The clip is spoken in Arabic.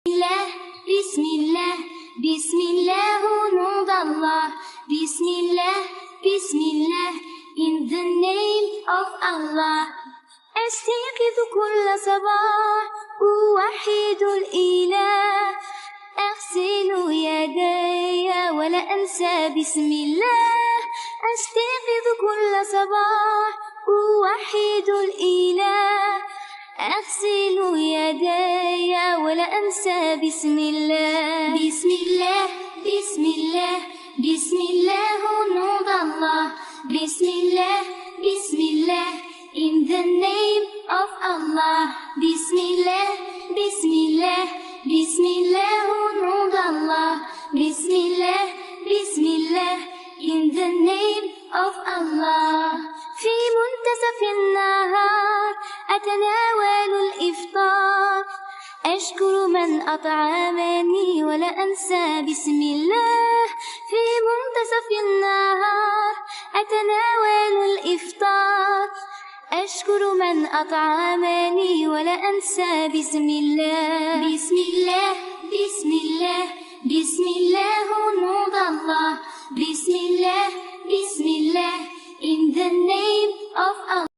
الله بسم الله بسم الله نور الله بسم الله بسم الله in the name of Allah أستيقظ كل صباح أوحد الإله أغسل يدي ولا أنسى بسم الله أستيقظ كل صباح أوحد الإله أغسل يدي ولا أنسى بسم الله بسم الله بسم الله بسم الله نور الله بسم الله بسم الله in the name of Allah بسم الله بسم الله بسم الله نور الله بسم الله بسم الله in the name of Allah في منتصف النهار أتناول الإفطار أشكر من أطعمني ولا أنسى بسم الله في منتصف النهار أتناول الإفطار أشكر من أطعمني ولا أنسى بسم الله بسم الله بسم الله بسم الله نور الله بسم الله بسم الله in the name of Allah